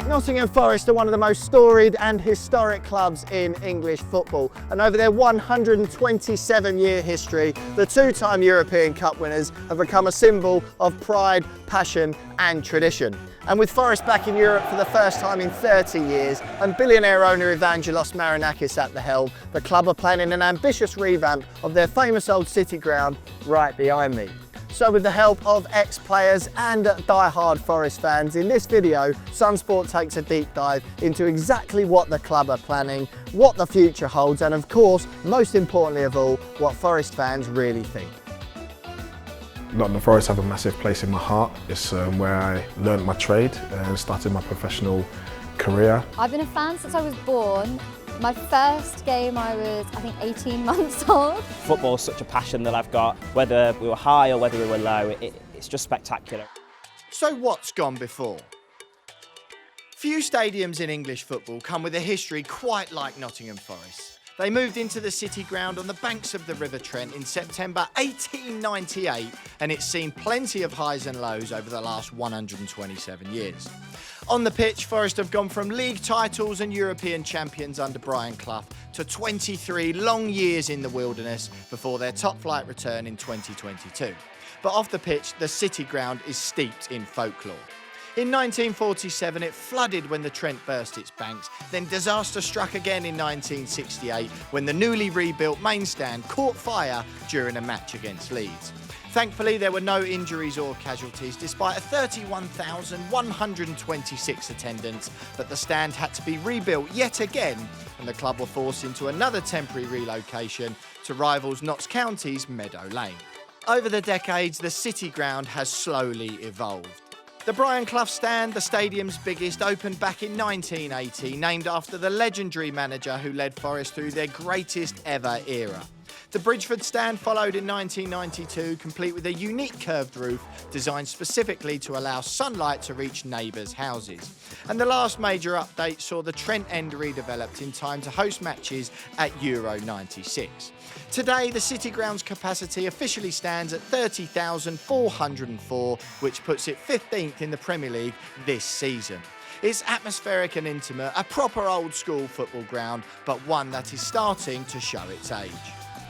Nottingham Forest are one of the most storied and historic clubs in English football, and over their 127-year history, the two-time European Cup winners have become a symbol of pride, passion and tradition. And with Forest back in Europe for the first time in 30 years and billionaire owner Evangelos Marinakis at the helm, the club are planning an ambitious revamp of their famous old city ground right behind me. So with the help of ex-players and die-hard Forest fans, in this video, Sunsport takes a deep dive into exactly what the club are planning, what the future holds, and of course, most importantly of all, what Forest fans really think. Nottingham Forest have a massive place in my heart. It's where I learned my trade and started my professional career. I've been a fan since I was born. My first game I was, I think, 18 months old. Football is such a passion that I've got. Whether we were high or whether we were low, it's just spectacular. So what's gone before? Few stadiums in English football come with a history quite like Nottingham Forest. They moved into the city ground on the banks of the River Trent in September 1898, and it's seen plenty of highs and lows over the last 127 years. On the pitch, Forest have gone from league titles and European champions under Brian Clough to 23 long years in the wilderness before their top-flight return in 2022. But off the pitch, the city ground is steeped in folklore. In 1947, it flooded when the Trent burst its banks. Then disaster struck again in 1968 when the newly rebuilt main stand caught fire during a match against Leeds. Thankfully, there were no injuries or casualties despite a 31,126 attendance, but the stand had to be rebuilt yet again and the club were forced into another temporary relocation to rivals Notts County's Meadow Lane. Over the decades, the city ground has slowly evolved. The Brian Clough stand, the stadium's biggest, opened back in 1980, named after the legendary manager who led Forest through their greatest ever era. The Bridgeford stand followed in 1992, complete with a unique curved roof designed specifically to allow sunlight to reach neighbours' houses. And the last major update saw the Trent End redeveloped in time to host matches at Euro '96. Today, the City Ground's capacity officially stands at 30,404, which puts it 15th in the Premier League this season. It's atmospheric and intimate, a proper old-school football ground, but one that is starting to show its age.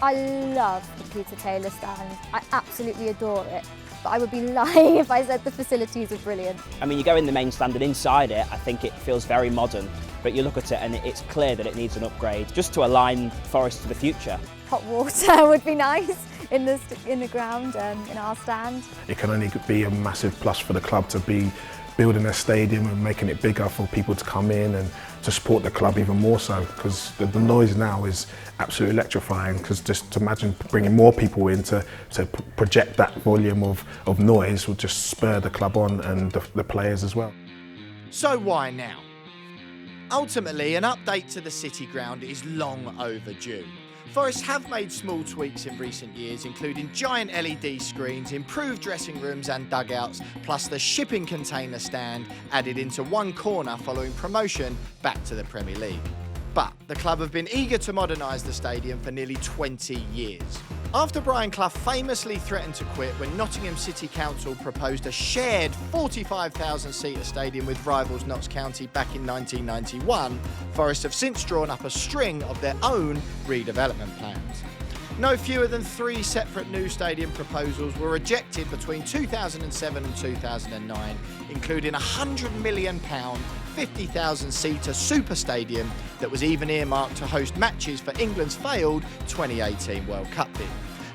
I love the Peter Taylor stand. I absolutely adore it. But I would be lying if I said the facilities are brilliant. I mean, you go in the main stand and inside it, I think it feels very modern, but you look at it and it's clear that it needs an upgrade just to align Forest to the future. Hot water would be nice in the ground, in our stand. It can only be a massive plus for the club to be building a stadium and making it bigger for people to come in and to support the club even more so, because the noise now is absolutely electrifying, because just to imagine bringing more people in to project that volume of noise will just spur the club on and the players as well. So why now? Ultimately, an update to the city ground is long overdue. Forest have made small tweaks in recent years, including giant LED screens, improved dressing rooms and dugouts, plus the shipping container stand added into one corner following promotion back to the Premier League. But the club have been eager to modernise the stadium for nearly 20 years. After Brian Clough famously threatened to quit when Nottingham City Council proposed a shared 45,000-seater stadium with rivals Notts County back in 1991, Forest have since drawn up a string of their own redevelopment plans. No fewer than 3 separate new stadium proposals were rejected between 2007 and 2009, including a £100 million, 50,000-seater super stadium that was even earmarked to host matches for England's failed 2018 World Cup bid.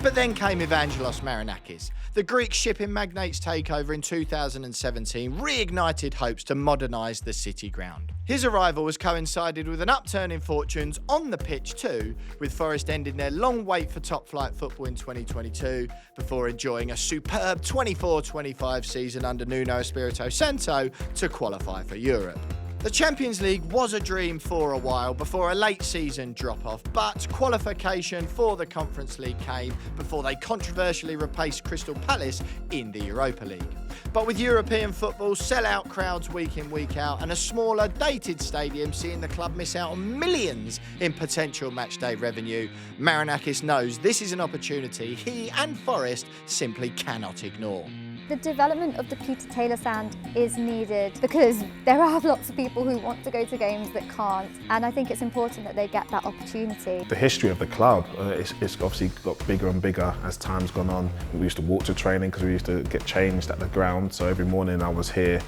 But then came Evangelos Marinakis. The Greek shipping magnate's takeover in 2017 reignited hopes to modernise the city ground. His arrival has coincided with an upturn in fortunes on the pitch too, with Forest ending their long wait for top-flight football in 2022 before enjoying a superb 24-25 season under Nuno Espirito Santo to qualify for Europe. The Champions League was a dream for a while before a late season drop-off, but qualification for the Conference League came before they controversially replaced Crystal Palace in the Europa League. But with European football, sell-out crowds week in, week out, and a smaller, dated stadium seeing the club miss out on millions in potential matchday revenue, Marinakis knows this is an opportunity he and Forest simply cannot ignore. The development of the Peter Taylor stand is needed because there are lots of people who want to go to games that can't, and I think it's important that they get that opportunity. The history of the club, it's obviously got bigger and bigger as time's gone on. We used to walk to training because we used to get changed at the ground, so every morning I was here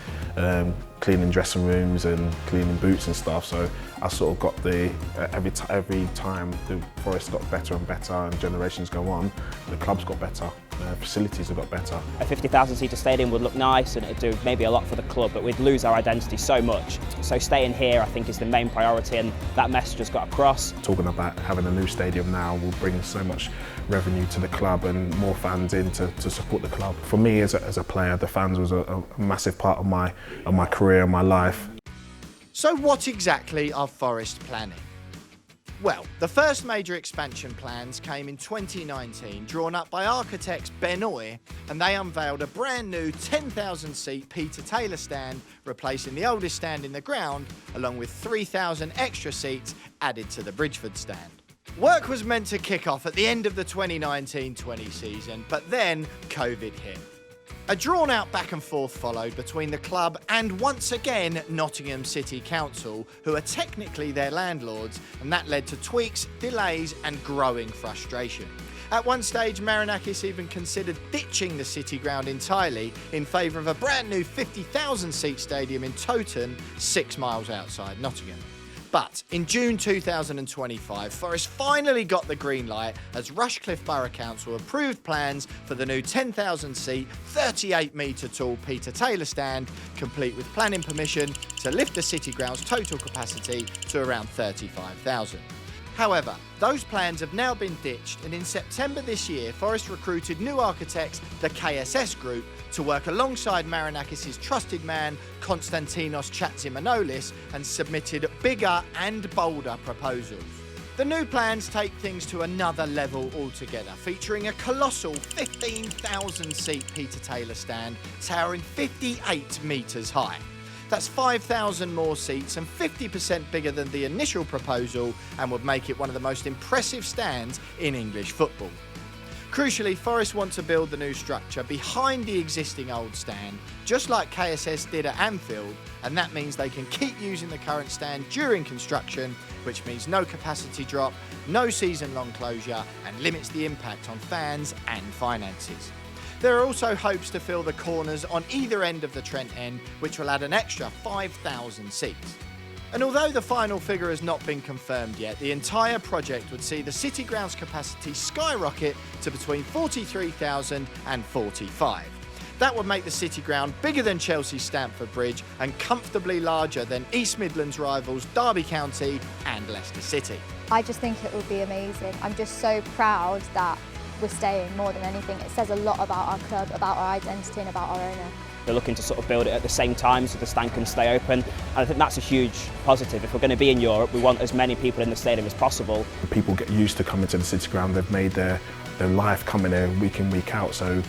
cleaning dressing rooms and cleaning boots and stuff, so I sort of got every time the Forest got better and better and generations go on, the club's got better. Facilities have got better. A 50,000-seater stadium would look nice and it'd do maybe a lot for the club, but we'd lose our identity so much. So staying here, I think, is the main priority, and that message has got across. Talking about having a new stadium now will bring so much revenue to the club and more fans in to support the club. For me as a player, the fans was a massive part of my career and my life. So what exactly are Forest planning? Well, the first major expansion plans came in 2019, drawn up by architects Benoit, and they unveiled a brand new 10,000-seat Peter Taylor stand, replacing the oldest stand in the ground, along with 3,000 extra seats added to the Bridgeford stand. Work was meant to kick off at the end of the 2019-20 season, but then COVID hit. A drawn-out back and forth followed between the club and, once again, Nottingham City Council, who are technically their landlords, and that led to tweaks, delays and growing frustration. At one stage, Marinakis even considered ditching the City Ground entirely in favour of a brand new 50,000-seat stadium in Towton, 6 miles outside Nottingham. But in June 2025, Forest finally got the green light as Rushcliffe Borough Council approved plans for the new 10,000-seat, 38-metre tall Peter Taylor stand, complete with planning permission to lift the City Ground's total capacity to around 35,000. However, those plans have now been ditched, and in September this year, Forest recruited new architects, the KSS Group, to work alongside Marinakis' trusted man, Konstantinos Chatzimanoulis, and submitted bigger and bolder proposals. The new plans take things to another level altogether, featuring a colossal 15,000-seat Peter Taylor stand, towering 58 metres high. That's 5,000 more seats and 50% bigger than the initial proposal, and would make it one of the most impressive stands in English football. Crucially, Forest want to build the new structure behind the existing old stand, just like KSS did at Anfield, and that means they can keep using the current stand during construction, which means no capacity drop, no season-long closure, and limits the impact on fans and finances. There are also hopes to fill the corners on either end of the Trent end, which will add an extra 5,000 seats. And although the final figure has not been confirmed yet, the entire project would see the City Ground's capacity skyrocket to between 43,000 and 45. That would make the City Ground bigger than Chelsea's Stamford Bridge and comfortably larger than East Midlands rivals Derby County and Leicester City. I just think it would be amazing. I'm just so proud that we're staying more than anything. It says a lot about our club, about our identity and about our owner. They're looking to sort of build it at the same time so the stand can stay open, and I think that's a huge positive. If we're going to be in Europe, we want as many people in the stadium as possible. People get used to coming to the City Ground. They've made their life coming there week in, week out, so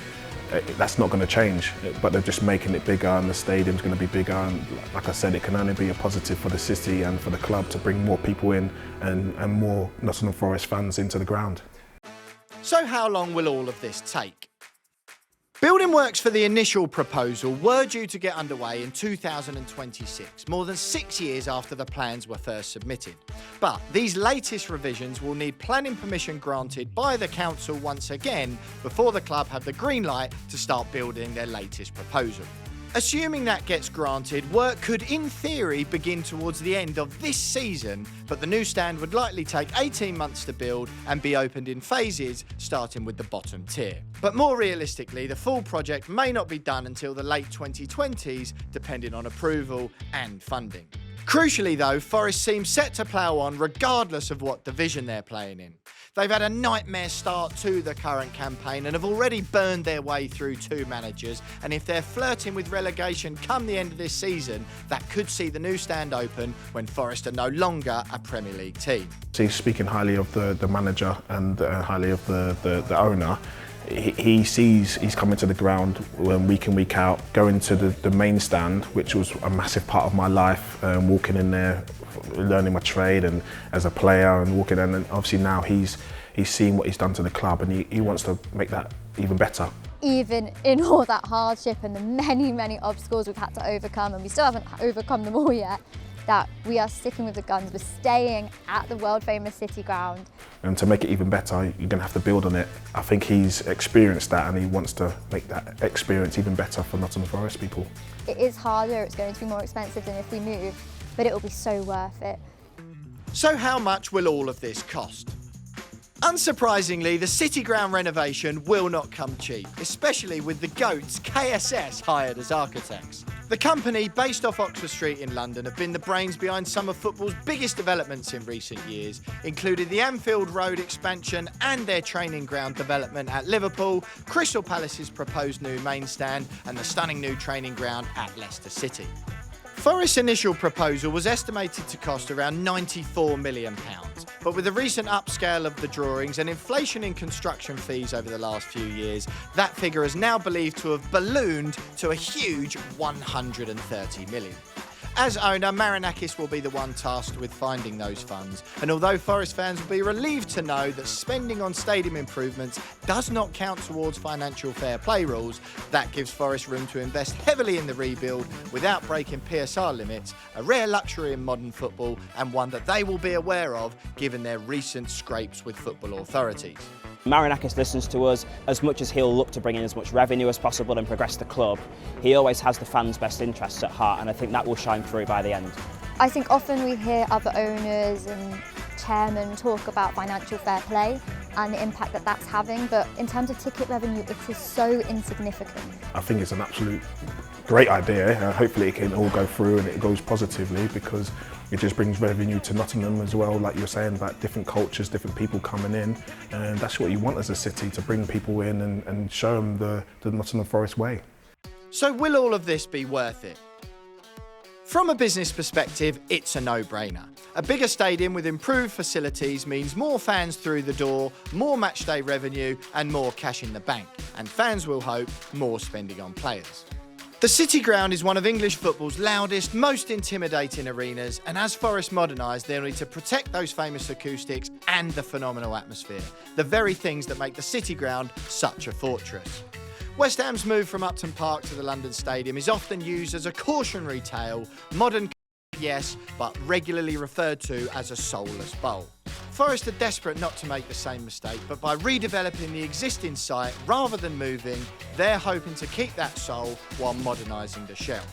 that's not going to change, but they're just making it bigger, and the stadium's going to be bigger, and like I said, it can only be a positive for the city and for the club to bring more people in and more Nottingham Forest fans into the ground. So how long will all of this take? Building works for the initial proposal were due to get underway in 2026, more than 6 years after the plans were first submitted. But these latest revisions will need planning permission granted by the council once again before the club have the green light to start building their latest proposal. Assuming that gets granted, work could in theory begin towards the end of this season, but the new stand would likely take 18 months to build and be opened in phases, starting with the bottom tier. But more realistically, the full project may not be done until the late 2020s, depending on approval and funding. Crucially though, Forest seem set to plough on regardless of what division they're playing in. They've had a nightmare start to the current campaign and have already burned their way through 2 managers, and if they're flirting with relegation come the end of this season, that could see the new stand open when Forest are no longer a Premier League team. So he's speaking highly of the manager and highly of the owner. He's coming to the ground week in, week out, going to the main stand, which was a massive part of my life, walking in there, learning my trade and as a player and walking in, and obviously now he's seen what he's done to the club and he wants to make that even better. even in all that hardship and the many obstacles we've had to overcome, and we still haven't overcome them all yet, that we are sticking with the guns. We're staying at the world famous City ground. And to make it even better, you're going to have to build on it. I think he's experienced that and he wants to make that experience even better for Nottingham Forest people. It is harder, it's going to be more expensive than if we move, but it will be so worth it. So how much will all of this cost? Unsurprisingly, the City ground renovation will not come cheap, especially with the GOATs KSS hired as architects. The company, based off Oxford Street in London, have been the brains behind some of football's biggest developments in recent years, including the Anfield Road expansion and their training ground development at Liverpool, Crystal Palace's proposed new main stand, and the stunning new training ground at Leicester City. Forest's initial proposal was estimated to cost around £94 million, but with the recent upscale of the drawings and inflation in construction fees over the last few years, that figure is now believed to have ballooned to a huge £130 million. As owner, Marinakis will be the one tasked with finding those funds, and although Forest fans will be relieved to know that spending on stadium improvements does not count towards financial fair play rules, that gives Forest room to invest heavily in the rebuild without breaking PSR limits, a rare luxury in modern football and one that they will be aware of given their recent scrapes with football authorities. Marinakis listens to us. As much as he'll look to bring in as much revenue as possible and progress the club, he always has the fans' best interests at heart, and I think that will shine through by the end. I think often we hear other owners and chairmen talk about financial fair play and the impact that that's having, but in terms of ticket revenue, it is so insignificant. I think it's an absolute great idea. Hopefully it can all go through and it goes positively, because it just brings revenue to Nottingham as well, like you're saying, about different cultures, different people coming in, and that's what you want as a city, to bring people in and show them the Nottingham Forest way. So will all of this be worth it? From a business perspective, it's a no-brainer. A bigger stadium with improved facilities means more fans through the door, more matchday revenue and more cash in the bank, and fans will hope more spending on players. The City ground is one of English football's loudest, most intimidating arenas, and as Forest modernise, they'll need to protect those famous acoustics and the phenomenal atmosphere, the very things that make the City ground such a fortress. West Ham's move from Upton Park to the London Stadium is often used as a cautionary tale, modern yes, but regularly referred to as a soulless bowl. Forest are desperate not to make the same mistake, but by redeveloping the existing site rather than moving, they're hoping to keep that soul while modernising the shell.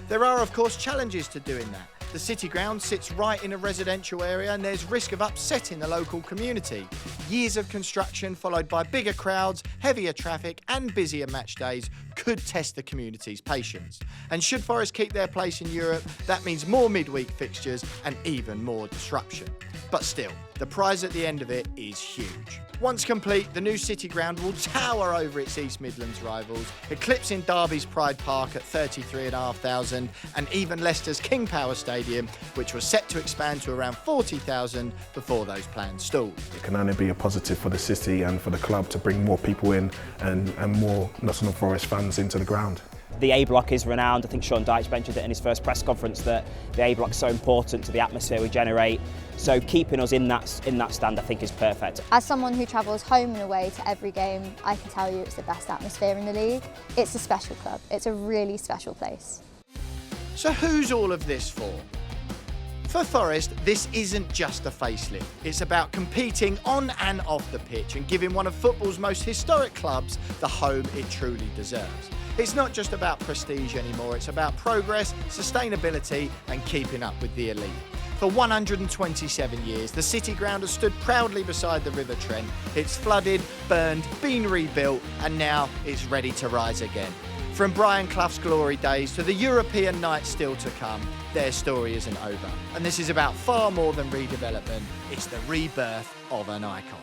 There are, of course, challenges to doing that. The City ground sits right in a residential area and there's risk of upsetting the local community. Years of construction followed by bigger crowds, heavier traffic and busier match days could test the community's patience. And should Forest keep their place in Europe, that means more midweek fixtures and even more disruption. But still, the prize at the end of it is huge. Once complete, the new City ground will tower over its East Midlands rivals, eclipsing Derby's Pride Park at 33,500 and even Leicester's King Power Stadium, which was set to expand to around 40,000 before those plans stalled. It can only be a positive for the city and for the club to bring more people in and more Nottingham Forest fans into the ground. The A block is renowned. I think Sean Dyche mentioned it in his first press conference that the A block is so important to the atmosphere we generate. So keeping us in that stand, I think, is perfect. As someone who travels home and away to every game, I can tell you it's the best atmosphere in the league. It's a special club. It's a really special place. So who's all of this for? For Forest, this isn't just a facelift. It's about competing on and off the pitch and giving one of football's most historic clubs the home it truly deserves. It's not just about prestige anymore, it's about progress, sustainability and keeping up with the elite. For 127 years, the City ground has stood proudly beside the River Trent. It's flooded, burned, been rebuilt and now it's ready to rise again. From Brian Clough's glory days to the European nights still to come, their story isn't over. And this is about far more than redevelopment, it's the rebirth of an icon.